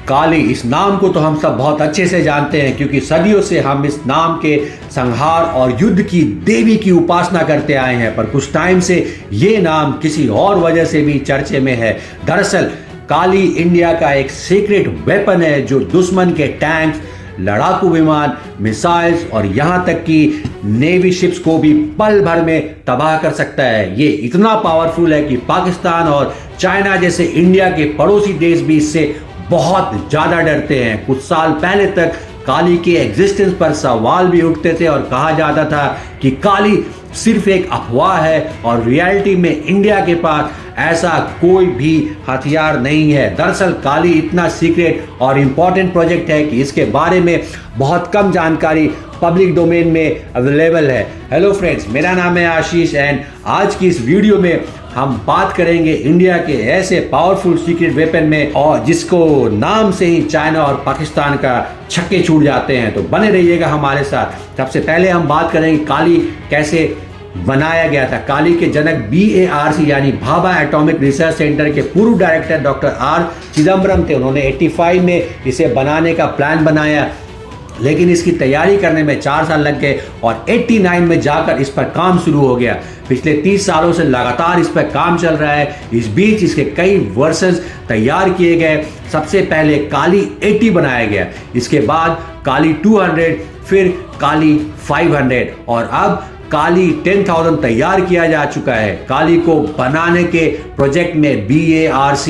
काली, इस नाम को तो हम सब बहुत अच्छे से जानते हैं क्योंकि सदियों से हम इस नाम के संहार और युद्ध की देवी की उपासना करते आए हैं। पर कुछ टाइम से ये नाम किसी और वजह से भी चर्चे में है। दरअसल काली इंडिया का एक सीक्रेट वेपन है जो दुश्मन के टैंक्स, लड़ाकू विमान, मिसाइल्स और यहाँ तक कि नेवी शिप्स को भी पल भर में तबाह कर सकता है। ये इतना पावरफुल है कि पाकिस्तान और चाइना जैसे इंडिया के पड़ोसी देश भी इससे बहुत ज्यादा डरते हैं। कुछ साल पहले तक काली के एग्जिस्टेंस पर सवाल भी उठते थे और कहा जाता था कि काली सिर्फ एक अफवाह है और रियलिटी में इंडिया के पास ऐसा कोई भी हथियार नहीं है। दरअसल काली इतना सीक्रेट और इम्पोर्टेंट प्रोजेक्ट है कि इसके बारे में बहुत कम जानकारी पब्लिक डोमेन में अवेलेबल है। हेलो फ्रेंड्स, मेरा नाम है आशीष एंड आज की इस वीडियो में हम बात करेंगे इंडिया के ऐसे पावरफुल सीक्रेट वेपन में और जिसको नाम से ही चाइना और पाकिस्तान का छक्के छूट जाते हैं। तो बने रहिएगा हमारे साथ। सबसे पहले हम बात करेंगे काली कैसे बनाया गया था। काली के जनक BARC यानी भाभा एटॉमिक रिसर्च सेंटर के पूर्व डायरेक्टर डॉक्टर R चिदम्बरम थे। उन्होंने 85 में इसे बनाने का प्लान बनाया, लेकिन इसकी तैयारी करने में 4 साल लग गए और 89 में जाकर इस पर काम शुरू हो गया। पिछले 30 सालों से लगातार इस पर काम चल रहा है। इस बीच इसके कई वर्जन्स तैयार किए गए। सबसे पहले काली 80 बनाया गया, इसके बाद काली 200, फिर काली 500 और अब काली 10,000 तैयार किया जा चुका है। काली को बनाने के प्रोजेक्ट में BARC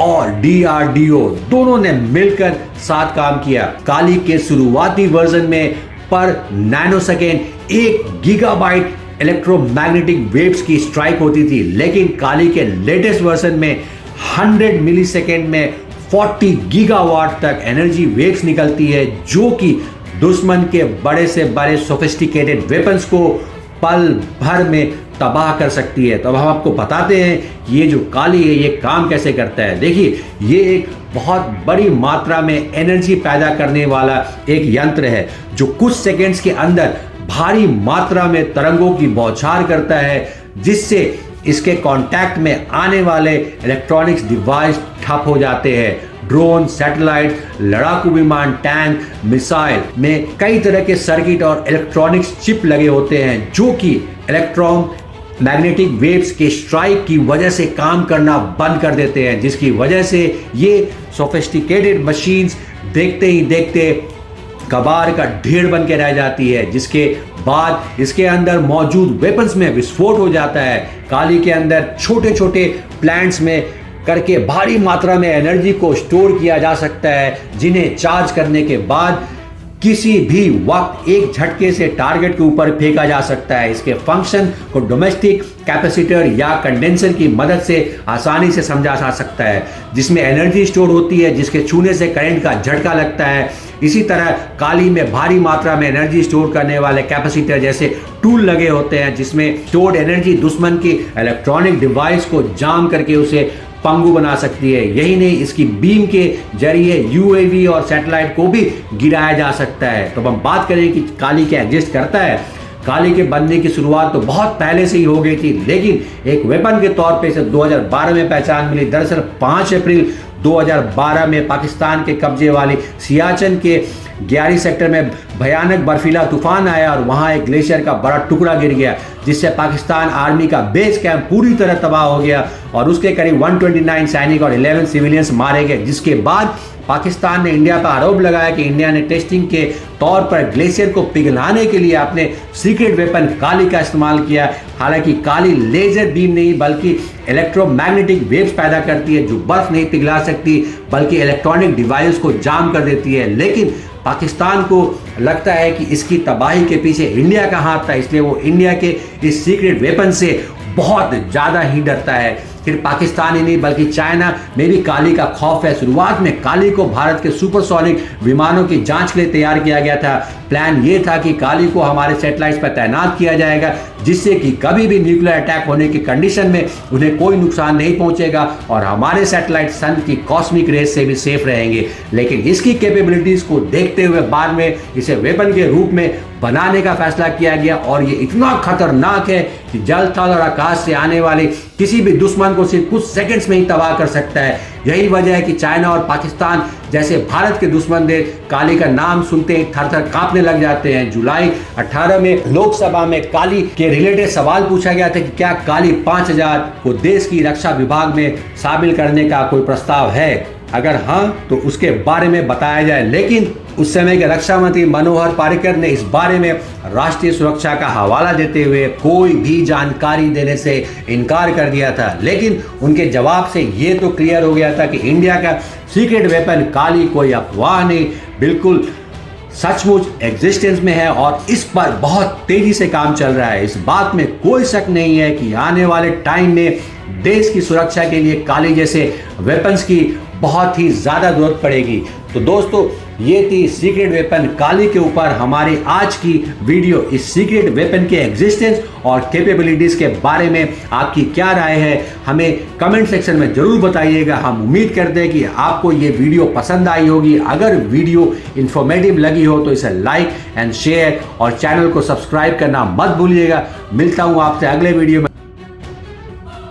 और DRDO दोनों ने मिलकर साथ काम किया। काली के शुरुआती वर्जन में पर नैनोसेकेंड 1 गीगाबाइट इलेक्ट्रोमैग्नेटिक वेव्स की स्ट्राइक होती थी, लेकिन काली के लेटेस्ट वर्जन में 100 मिलीसेकेंड में 40 गीगावाट तक एनर्जी वेव्स निकलती है, जो कि दुश्मन के बड़े से बड़े सोफिस्टिकेटेड वेपन्स को पल भर में तबाह कर सकती है। तो अब हम आपको बताते हैं कि ये जो काली है ये काम कैसे करता है। देखिए, ये एक बहुत बड़ी मात्रा में एनर्जी पैदा करने वाला एक यंत्र है जो कुछ सेकंड्स के अंदर भारी मात्रा में तरंगों की बौछार करता है, जिससे इसके कांटेक्ट में आने वाले इलेक्ट्रॉनिक्स डिवाइस ठप हो जाते हैं। ड्रोन, सैटेलाइट, लड़ाकू विमान, टैंक, मिसाइल में कई तरह के सर्किट और इलेक्ट्रॉनिक्स चिप लगे होते हैं जो कि इलेक्ट्रोमैग्नेटिक वेव्स के स्ट्राइक की वजह से काम करना बंद कर देते हैं, जिसकी वजह से ये सोफिस्टिकेटेड मशीन्स देखते ही देखते कबाड़ का ढेर बन के रह जाती है, जिसके बाद इसके अंदर मौजूद वेपन्स में विस्फोट हो जाता है। काली के अंदर छोटे छोटे प्लांट्स में करके भारी मात्रा में एनर्जी को स्टोर किया जा सकता है, जिन्हें चार्ज करने के बाद किसी भी वक्त एक झटके से टारगेट के ऊपर फेंका जा सकता है। इसके फंक्शन को डोमेस्टिक कैपेसिटर या कंडेंसर की मदद से आसानी से समझा जा सकता है, जिसमें एनर्जी स्टोर होती है, जिसके छूने से करंट का झटका लगता है। इसी तरह काली में भारी मात्रा में एनर्जी स्टोर करने वाले कैपेसिटर जैसे टूल लगे होते हैं, जिसमें स्टोर्ड एनर्जी दुश्मन की इलेक्ट्रॉनिक डिवाइस को जाम करके उसे पंगु बना सकती है। यही नहीं, इसकी बीम के जरिए UAV और सैटेलाइट को भी गिराया जा सकता है। तो हम बात करें कि काली क्या एग्जिस्ट करता है। काली के बनने की शुरुआत तो बहुत पहले से ही हो गई थी, लेकिन एक वेपन के तौर पे इसे 2012 में पहचान मिली। दरअसल 5 अप्रैल 2012 में पाकिस्तान के कब्जे वाली सियाचिन के 11 सेक्टर में भयानक बर्फीला तूफान आया और वहां एक ग्लेशियर का बड़ा टुकड़ा गिर गया, जिससे पाकिस्तान आर्मी का बेस कैंप पूरी तरह तबाह हो गया और उसके करीब 129 सैनिक और 11 सिविलियंस मारे गए। जिसके बाद पाकिस्तान ने इंडिया पर आरोप लगाया कि इंडिया ने टेस्टिंग के तौर पर ग्लेशियर को पिघलाने के लिए अपने सीक्रेट वेपन काली का इस्तेमाल किया। हालांकि काली लेजर बीम नहीं बल्कि इलेक्ट्रोमैग्नेटिक वेव्स पैदा करती है, जो बर्फ नहीं पिघला सकती बल्कि इलेक्ट्रॉनिक डिवाइस को जाम कर देती है। लेकिन पाकिस्तान को लगता है कि इसकी तबाही के पीछे इंडिया का हाथ था, इसलिए वो इंडिया के इस सीक्रेट वेपन से बहुत ज़्यादा ही डरता है। सिर्फ पाकिस्तान ही नहीं बल्कि चाइना में भी काली का खौफ है। शुरुआत में काली को भारत के सुपरसोनिक विमानों की जांच के लिए तैयार किया गया था। प्लान ये था कि काली को हमारे सैटेलाइट्स पर तैनात किया जाएगा, जिससे कि कभी भी न्यूक्लियर अटैक होने की कंडीशन में उन्हें कोई नुकसान नहीं पहुंचेगा और हमारे सैटेलाइट सन की कॉस्मिक रेस से भी सेफ रहेंगे। लेकिन इसकी कैपेबिलिटीज को देखते हुए बाद में इसे वेपन के रूप में बनाने का फैसला किया गया और ये इतना खतरनाक है कि जल, थल और आकाश से आने वाले किसी भी दुश्मन को सिर्फ कुछ सेकंड्स में ही तबाह कर सकता है। यही वजह है कि चाइना और पाकिस्तान जैसे भारत के दुश्मन देश काली का नाम सुनते ही थर थर कांपने लग जाते हैं। जुलाई 18 में लोकसभा में काली के रिलेटेड सवाल पूछा गया था कि क्या काली 5000 को देश की रक्षा विभाग में शामिल करने का कोई प्रस्ताव है, अगर हाँ तो उसके बारे में बताया जाए। लेकिन उस समय के रक्षा मंत्री मनोहर पर्रिकर ने इस बारे में राष्ट्रीय सुरक्षा का हवाला देते हुए कोई भी जानकारी देने से इनकार कर दिया था। लेकिन उनके जवाब से ये तो क्लियर हो गया था कि इंडिया का सीक्रेट वेपन काली कोई अफवाह नहीं, बिल्कुल सचमुच एग्जिस्टेंस में है और इस पर बहुत तेजी से काम चल रहा है। इस बात में कोई शक नहीं है कि आने वाले टाइम में देश की सुरक्षा के लिए काली जैसे वेपन्स की बहुत ही ज्यादा जरूरत पड़ेगी। तो दोस्तों, ये थी सीक्रेट वेपन काली के ऊपर हमारी आज की वीडियो। इस सीक्रेट वेपन के एग्जिस्टेंस और कैपेबिलिटीज के बारे में आपकी क्या राय है, हमें कमेंट सेक्शन में जरूर बताइएगा। हम उम्मीद करते हैं कि आपको ये वीडियो पसंद आई होगी। अगर वीडियो इंफॉर्मेटिव लगी हो तो इसे लाइक एंड शेयर और चैनल को सब्सक्राइब करना मत भूलिएगा। मिलता हूँ आपसे अगले वीडियो में